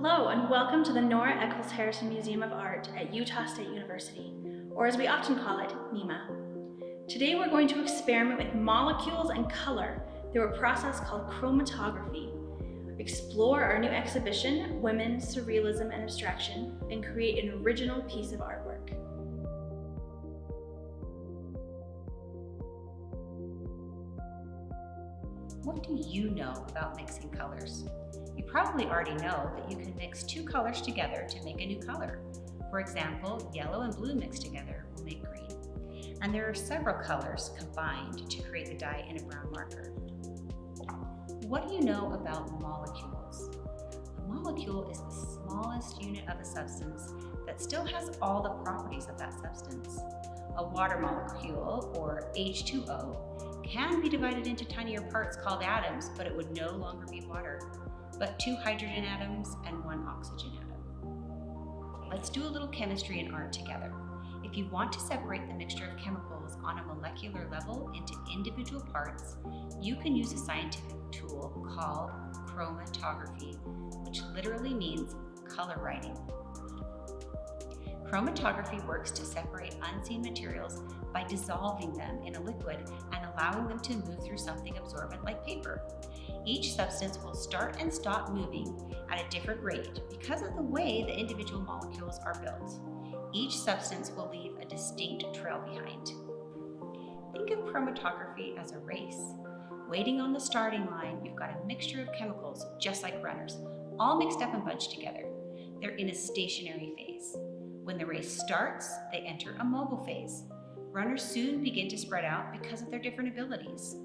Hello and welcome to the Nora Eccles Harrison Museum of Art at Utah State University, or as we often call it, NEMA. Today we're going to experiment with molecules and color through a process called chromatography, explore our new exhibition, Women, Surrealism and Abstraction, and create an original piece of artwork. What do you know about mixing colors? You probably already know that you can mix two colors together to make a new color. For example, yellow and blue mixed together will make green. And there are several colors combined to create the dye in a brown marker. What do you know about molecules? A molecule is the smallest unit of a substance that still has all the properties of that substance. A water molecule, or H2O, can be divided into tinier parts called atoms, but it would no longer be water, but 2 hydrogen atoms and 1 oxygen atom. Let's do a little chemistry and art together. If you want to separate the mixture of chemicals on a molecular level into individual parts, you can use a scientific tool called chromatography, which literally means color writing. Chromatography works to separate unseen materials by dissolving them in a liquid and allowing them to move through something absorbent like paper. Each substance will start and stop moving at a different rate because of the way the individual molecules are built. Each substance will leave a distinct trail behind. Think of chromatography as a race. Waiting on the starting line, you've got a mixture of chemicals, just like runners, all mixed up and bunched together. They're in a stationary phase. When the race starts, they enter a mobile phase. Runners soon begin to spread out because of their different abilities.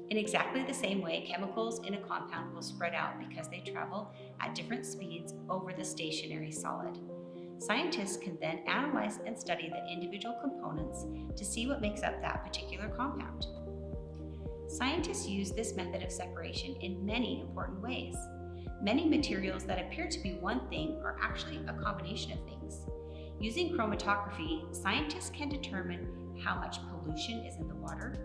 In exactly the same way, chemicals in a compound will spread out because they travel at different speeds over the stationary solid. Scientists can then analyze and study the individual components to see what makes up that particular compound. Scientists use this method of separation in many important ways. Many materials that appear to be one thing are actually a combination of things. Using chromatography, scientists can determine how much pollution is in the water.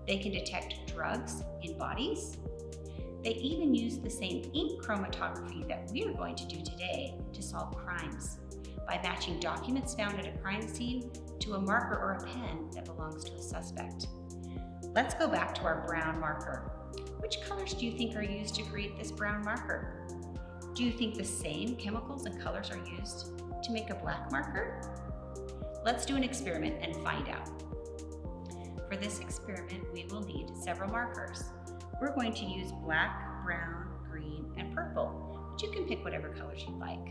They can detect drugs in bodies. They even use the same ink chromatography that we are going to do today to solve crimes by matching documents found at a crime scene to a marker or a pen that belongs to a suspect. Let's go back to our brown marker. Which colors do you think are used to create this brown marker? Do you think the same chemicals and colors are used to make a black marker? Let's do an experiment and find out. For this experiment, we will need several markers. We're going to use black, brown, green, and purple, but you can pick whatever colors you like.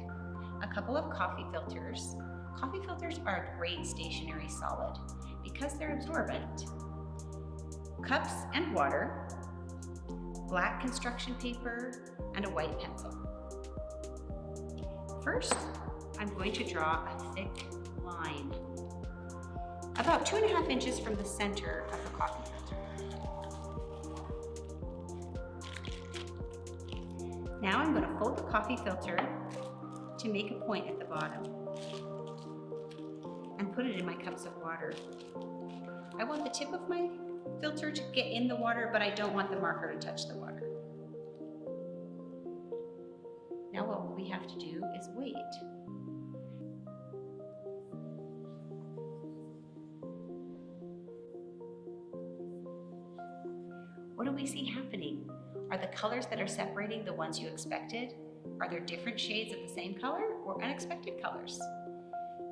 A couple of coffee filters. Coffee filters are a great stationary solid because they're absorbent. Cups and water, black construction paper, and a white pencil. First, I'm going to draw a thick line, about 2.5 inches from the center of the coffee filter. Now I'm going to fold the coffee filter to make a point at the bottom and put it in my cups of water. I want the tip of my filter to get in the water, but I don't want the marker to touch the water. Now what we have to do is wait. What do we see happening? Are the colors that are separating the ones you expected? Are there different shades of the same color or unexpected colors?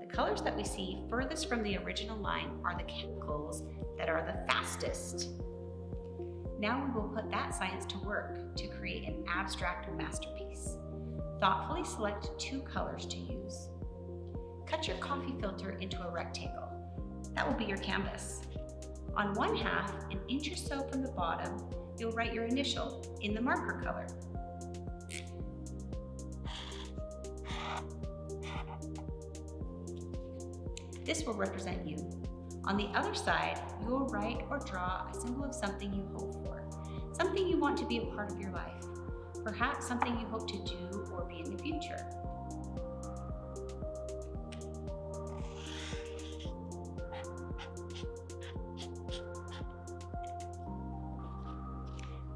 The colors that we see furthest from the original line are the chemicals that are the fastest. Now we will put that science to work to create an abstract masterpiece. Thoughtfully select 2 colors to use. Cut your coffee filter into a rectangle. That will be your canvas. On one half, 1 inch or so from the bottom, you'll write your initial in the marker color. This will represent you. On the other side, you will write or draw a symbol of something you hope for, something you want to be a part of your life, perhaps something you hope to do or be in the future.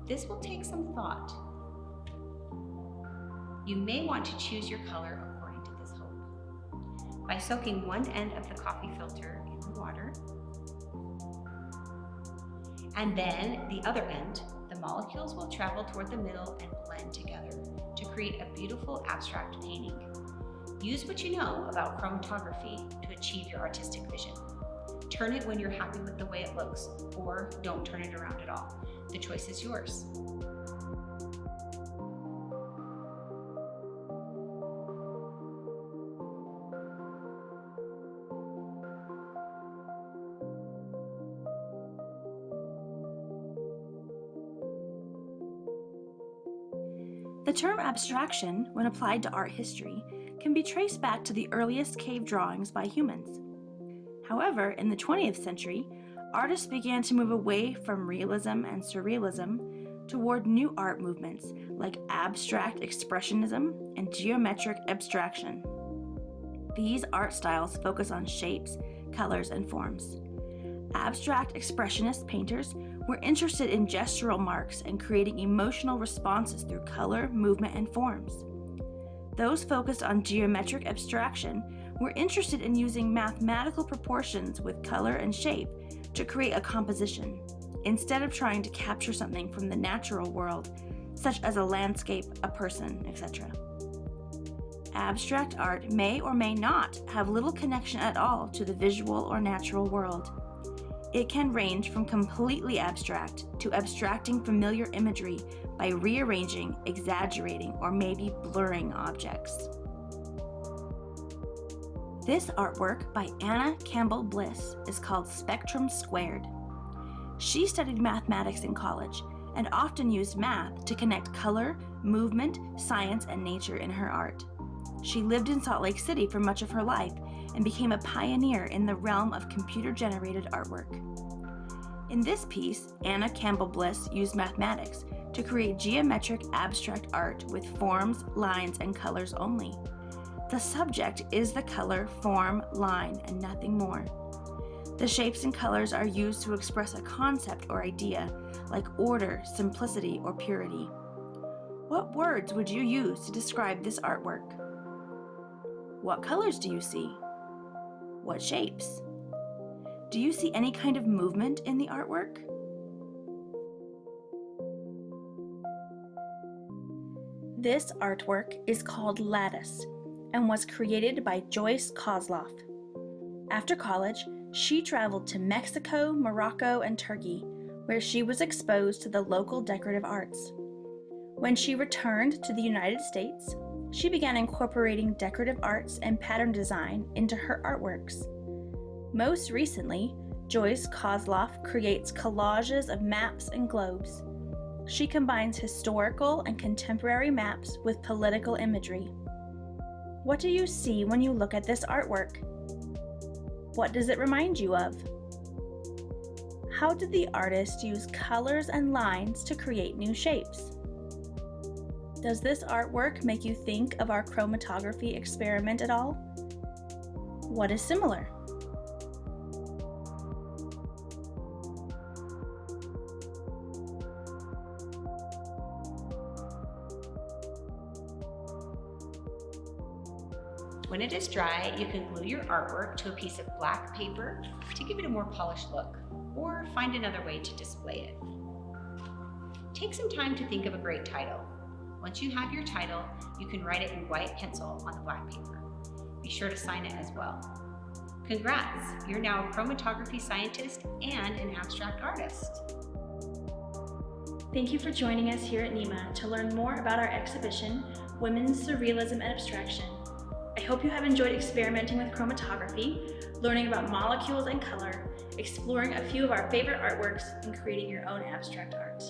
This will take some thought. You may want to choose your color according to this hope. By soaking one end of the coffee filter in the water, and then the other end, the molecules will travel toward the middle and blend together to create a beautiful abstract painting. Use what you know about chromatography to achieve your artistic vision. Turn it when you're happy with the way it looks, or don't turn it around at all. The choice is yours. The term abstraction, when applied to art history, can be traced back to the earliest cave drawings by humans. However, in the 20th century, artists began to move away from realism and surrealism toward new art movements like abstract expressionism and geometric abstraction. These art styles focus on shapes, colors, and forms. Abstract expressionist painters were interested in gestural marks and creating emotional responses through color, movement, and forms. Those focused on geometric abstraction were interested in using mathematical proportions with color and shape to create a composition, instead of trying to capture something from the natural world, such as a landscape, a person, etc. Abstract art may or may not have little connection at all to the visual or natural world. It can range from completely abstract to abstracting familiar imagery by rearranging, exaggerating, or maybe blurring objects. This artwork by Anna Campbell Bliss is called Spectrum Squared. She studied mathematics in college and often used math to connect color, movement, science, and nature in her art. She lived in Salt Lake City for much of her life and became a pioneer in the realm of computer-generated artwork. In this piece, Anna Campbell Bliss used mathematics to create geometric abstract art with forms, lines, and colors only. The subject is the color, form, line, and nothing more. The shapes and colors are used to express a concept or idea, like order, simplicity, or purity. What words would you use to describe this artwork? What colors do you see? What shapes? Do you see any kind of movement in the artwork? This artwork is called Lattice and was created by Joyce Kozloff. After college, she traveled to Mexico, Morocco, and Turkey, where she was exposed to the local decorative arts. When she returned to the United States, she began incorporating decorative arts and pattern design into her artworks. Most recently, Joyce Kozloff creates collages of maps and globes. She combines historical and contemporary maps with political imagery. What do you see when you look at this artwork? What does it remind you of? How did the artist use colors and lines to create new shapes? Does this artwork make you think of our chromatography experiment at all? What is similar? When it is dry, you can glue your artwork to a piece of black paper to give it a more polished look, or find another way to display it. Take some time to think of a great title. Once you have your title, you can write it in white pencil on the black paper. Be sure to sign it as well. Congrats, you're now a chromatography scientist and an abstract artist. Thank you for joining us here at NEMA to learn more about our exhibition, Women's Surrealism and Abstraction. I hope you have enjoyed experimenting with chromatography, learning about molecules and color, exploring a few of our favorite artworks, and creating your own abstract art.